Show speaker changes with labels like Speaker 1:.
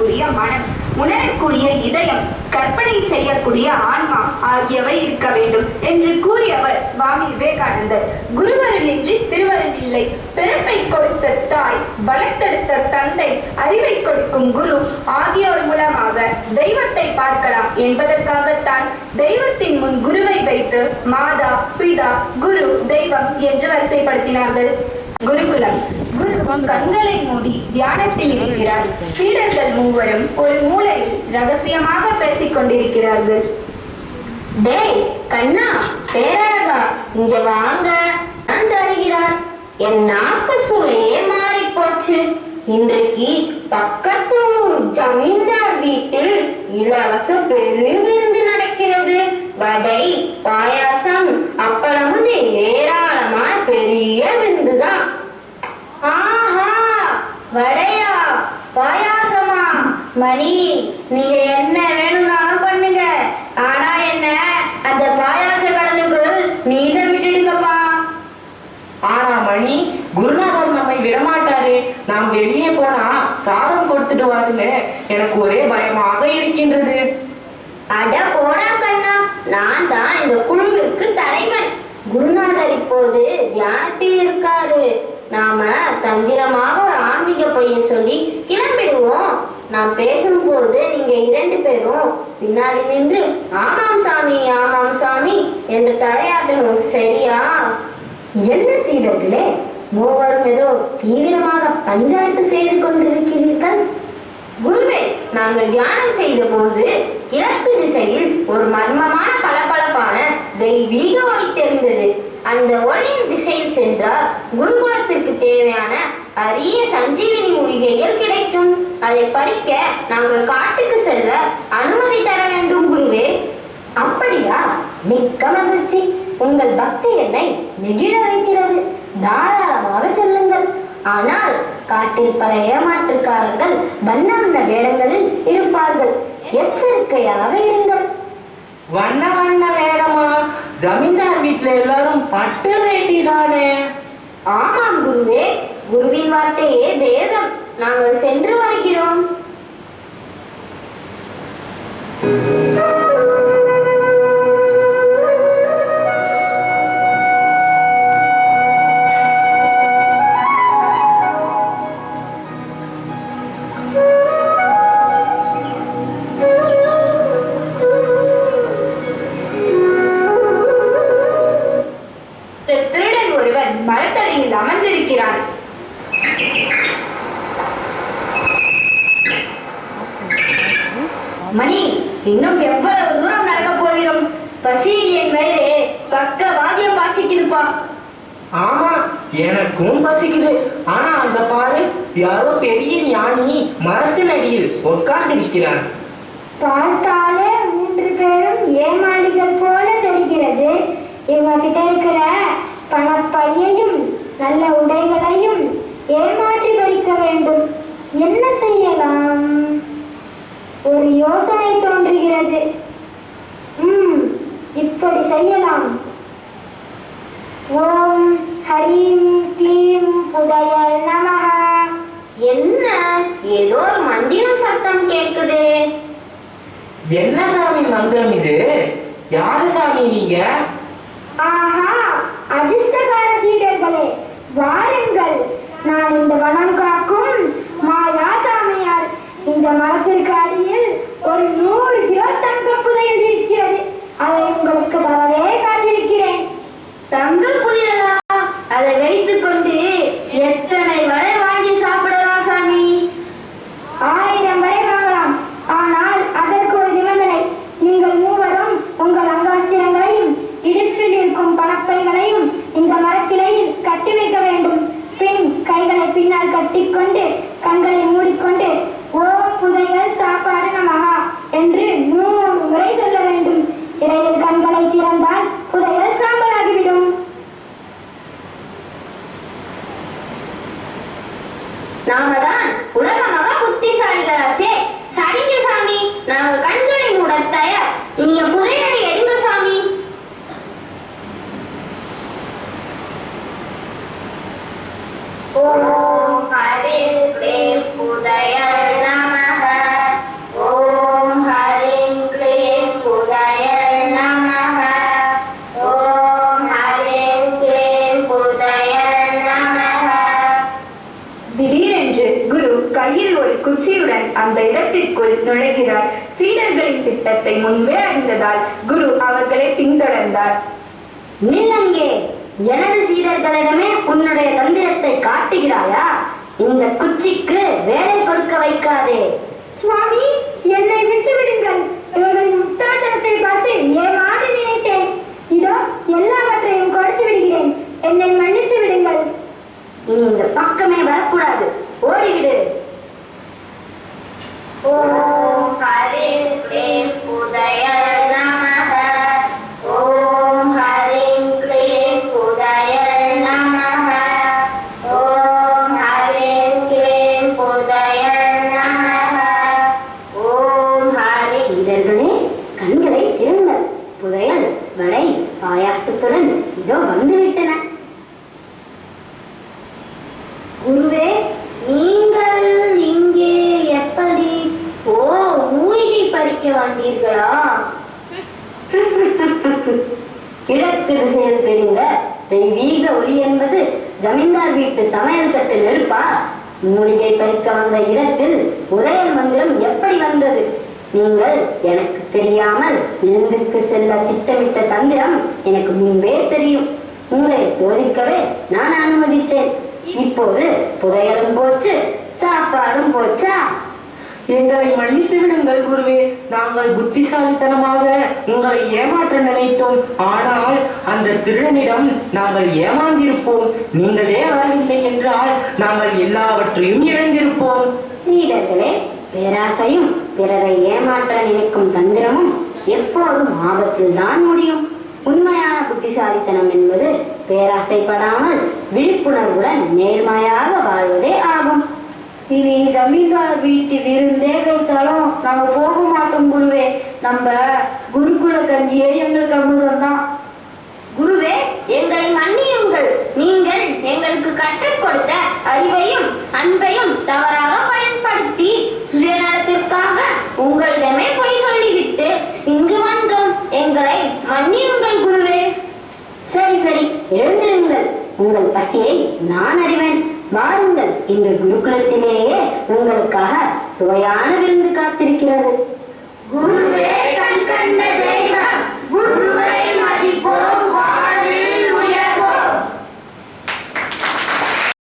Speaker 1: செய்யக்கூடிய மனம், உணரக்கூடிய இதயம், கற்பனை செய்யக்கூடிய ஆன்மா ஆகியவை இருக்க வேண்டும் என்று கூறியவர் சுவாமி விவேகானந்தர். குருவருளின்றி திருவருள் இல்லை. பிறப்பை கொடுத்த தாய், வளர்த்தெடுத்த தந்தை, அறிவை கொடுக்கும் குரு ஆகியோர் மூலமாக தெய்வத்தை பார்க்கலாம் என்பதற்காகத்தான் தெய்வத்தின் முன் குருவை வைத்து மாதா, பிதா, குரு, தெய்வம் என்று வரிசைப்படுத்தினார்கள். குருகுலம். குரு கண்களை மூடி தியானத்தில் இருக்கிறார். சீடர்கள் மூவரும் ஒரு மூலையில் ரகசியமாக பேசிக் கொண்டிருக்கிறார்கள்.
Speaker 2: டேய் கண்ணா, பேரழகா, இங்க வாங்க. நான் தருகிறார். என் நாக்கு சுவையே மாறி போச்சு. இன்றைக்கு பக்கத்து ஜமீன்தார் வீட்டில் இலவச பெருவிருந்து நடக்கிறது. வடை, பாயாசம், அப்பளம் ஏராளமான பெரிய விருந்துதான்.
Speaker 1: ஆஹா, வடையா, பாயாசமா? மணி, நீங்க என்ன வேணும்னாலும் பண்ணுங்க. ஆனா என்ன அந்த பாயாச கடலுக்கு நீங்க விட்டுடுங்கப்பா.
Speaker 3: ஆனா மணி, குருநாதர் நம்மை விடமாட்டாரு. நாம் வெளியே போனா சாதம் கொடுத்துட்டு வாருங்க. எனக்கு ஒரே பயமாக இருக்கின்றது.
Speaker 2: அட போடா கண்ணா, நான் தான் இந்த குழுவிற்கு தலைவன். குருநாதர் இப்போது தியானத்தில் இருக்காரு. நாம தந்திரமாக ஒரு ஆன்மீக பையன் சொல்லி கிளம்பிடுவோம். நான் பேசும்போது நீங்க 2 பேரும் பின்னாடி நின்று ஆமாம் சாமி, ஆமாம் சாமி என்று தலையாட்டணும், சரியா? என்ன சீடர்களே, மூவரும் ஏதோ தீவிரமாக பஞ்சாயத்து செய்து கொண்டிருக்கிறீர்கள். குருவே, நாங்கள் தியானம் செய்த போது கிழக்கு திசையில் ஒரு மர்மமான பளபளப்பான தெய்வீக ஒளி தெரிந்தது. அந்த ஒளியின் திசையில் சென்றால் குருகுலத்திற்கு தேவையான அரிய சஞ்சீவினி மூலிகைகள் கிடைக்கும். அதை பறிக்க நாங்கள் காட்டுக்கு செல்ல அனுமதி தர வேண்டும் குருவே. அப்படியா? மிக்க மகிழ்ச்சி. உங்கள் பக்தி என்னை நெகிழ வைக்கிறது. தாராளமாக செல்லுங்கள். ஆனால் காட்டில் பல ஏமாற்றுக்காரர்கள் வண்ண வண்ண வேடங்களில் இருப்பார்கள். எச்சரிக்கையாக இருங்கள்.
Speaker 3: வண்ண வண்ண வேடமா? ஜமீன்தார் வீட்டுல எல்லாரும் பட்டு வேட்டி தானே?
Speaker 2: ஆமாம் குருவே, குருவின் வார்த்தையே வேதம். நாங்கள் சென்று வருகிறோம்.
Speaker 1: திருடன் ஒருவன் மரத்தடியில் அமர்ந்திருக்கிறான். மணி, இன்னும் எவ்வளவு தூரம் நடக்க போகிறோம்? பசி என் மேலே பக்க வாத்தியம் வாசிக்குதுப்பா.
Speaker 3: ஆமா, எனக்கும் பசிக்குது. ஆனா அந்த பாரு, யாரோ பெரிய ஞானி மரத்தின் அடியில் உட்கார்ந்திருக்கிறார்.
Speaker 2: பார்த்தாலே 3 பேரும் ஏமாளிகள் போல தெரிகிறது. இவங்க கிட்ட இருக்கிற பணப்பையையும் நல்ல உடைகளையும் ஏமாற்றி பறிக்க வேண்டும். என்ன செய்யலாம்? ஒரு யோசனை தோன்றுகிறது. இப்படி செய்யலாம். ஓம் ஹரீம் க்ளீம் புதயல் நமஹ. என்ன, ஏதோ ஒரு மந்திரம் சத்தம் கேக்குதே.
Speaker 3: என்ன சாமி மந்திரம் இது? யாரு சாமி நீங்க?
Speaker 2: ஆஹா, அதிர்ஷ்டகார சீடர்களே, வாருங்கள். நான் இந்த வனம் காக்கும் மாயாசாமியார். இந்த மரத்திற்கு அடியில் ஒரு 100 கிலோ தங்க புதையல் இருக்கிறது. அதை உங்களுக்கு வரவே காத்திருக்கிறேன்.
Speaker 1: தங்க புரியலா? அதை வைத்துக் கொண்டு எத்தனை வரை வாங்கி சாப்பிடலாம் சாமி?
Speaker 2: 1000 வரை வாங்கலாம். ஆனால் அதற்கு ஒரு நிபந்தனை. நீங்கள் மூவரும் உங்கள் அங்கவஸ்திரங்களையும் இடுப்பில் இருக்கும் பணப்பைகளையும் இந்த மரக்கிளையில் கட்டி வைக்க வேண்டும். பின் கைகளை பின்னால் கட்டிக்கொண்டு கண்களை மூடிக்கொண்டு ஓம் புதையல் சாப்பாடு நமஹா என்று 100 முறை சொல்ல வேண்டும். இடையில் கண்களை திறந்தால் புதையல் சாம்பலாகிவிடும். நாம தான் உலக மகா புத்திசாலிகளாச்சே. சரிங்க சாமி, நாங்க கண்களை மூட தயார். நீங்க புதையலை எடுங்க சாமி. ஓம் ஹரீம் க்ளீம் புதயல் நமஹ.
Speaker 1: திடீரென்று குரு கையில் ஒரு குச்சியுடன் அந்த இடத்திற்குள் நுழைகிறார். சீடர்களின் திட்டத்தை முன்பே அறிந்ததால் குரு அவர்களை பின்தொடர்ந்தார்.
Speaker 2: நில்லங்கே, எனது சீடர்களிடமே உன்னுடைய தந்திரத்தை காட்டுகிறாயா? இந்த குச்சிக்கு வேலை கொடுக்க வைக்காதே.
Speaker 1: சுவாமி, என்னை விட்டு விடுங்கள். இவர்களின் முட்டாள்தனத்தை பார்த்து ஏமாறு நினைத்தேன். இதோ எல்லாவற்றையும் கொடுத்து விடுகிறேன். என்னை மன்னித்து விடுங்கள்.
Speaker 2: இனி இந்த பக்கமே வரக்கூடாது, ஓடிவிடு. ஓம் ஹரிம் க்ளீம் புதயல் நமஹ. ஓம் ஹரிம் க்ளீம் புதயல் நமஹ. ஓம் ஹரிம் க்ளீம் புதயல் நமஹ. ஓம் ஹரி. இதர்களே, கண்களை திறங்கள். புதையல், வடை, பாயாசத்துடன் இதோ வந்துவிட்டன. குருவே, நீங்கள் இங்கே எப்படி? ஓ, மூலிகை பறிக்க வந்தீர்களா? கிழக்கு திசையில் தெரிந்த தெய்வீக ஒளி என்பது ஜமீன்தார் வீட்டு சமையல் கட்டில் நெருப்பா? மூலிகை பறிக்க வந்த இடத்தில் புதையல் மந்திரம் எப்படி வந்தது? நீங்கள் எனக்கு தெரியாமல் விருந்துக்கு செல்ல திட்டமிட்ட தந்திரம் எனக்கு முன்பே தெரியும். உங்களை சோதிக்கவே நான் அனுமதித்தேன். இப்போது புதையலும் போச்சு, சாப்பாடும் போச்சா?
Speaker 3: எங்களை மன்னித்து விடுங்கள் குருவே. நாங்கள் புத்திசாலித்தனமாக உங்களை ஏமாற்ற நினைத்தோம். ஆனால் அந்த திருடனிடம் நாங்கள் ஏமாந்திருப்போம். நீங்களே வரவில்லை என்றால் நாங்கள் எல்லாவற்றையும் இழந்திருப்போம்.
Speaker 2: சீடர்களே, பேராசையும் பிறரை ஏமாற்ற நினைக்கும் தந்திரமும் எப்போதும் ஆபத்தில் தான் முடியும். உண்மையான புத்திசாலித்தனம் என்பது பேராசைப்படாமல் விழிப்புணர்வுடன் நேர்மையாக வாழ்வதே ஆகும்.
Speaker 1: இனி ஜமீன்தார் வீட்டு விருந்தே வைத்தாலும் நாங்க போக மாட்டோம் குருவே. நம்ம குருகுல கஞ்சியே எங்களுக்கு அமுதம் தான்.
Speaker 2: குருவே, எங்களை மன்னியுங்கள். நீங்கள் எங்களுக்கு கற்றுக் கொடுத்த அறிவையும் அன்பையும் தவறாக பயன்படுத்தி சுயநலத்திற்காக உங்களிடமே பொய் சொல்லிவிட்டு இங்கு வந்தோம். எங்களை மன்னியுங்கள் குருவே. சரி சரி, எழுந்திருங்கள். உங்கள் பட்டியை நான் அறிவேன். வாருங்கள், இன்று குருகுலத்திலேயே உங்களுக்காக சுவையான விருந்து காத்திருக்கிறது. குருவே.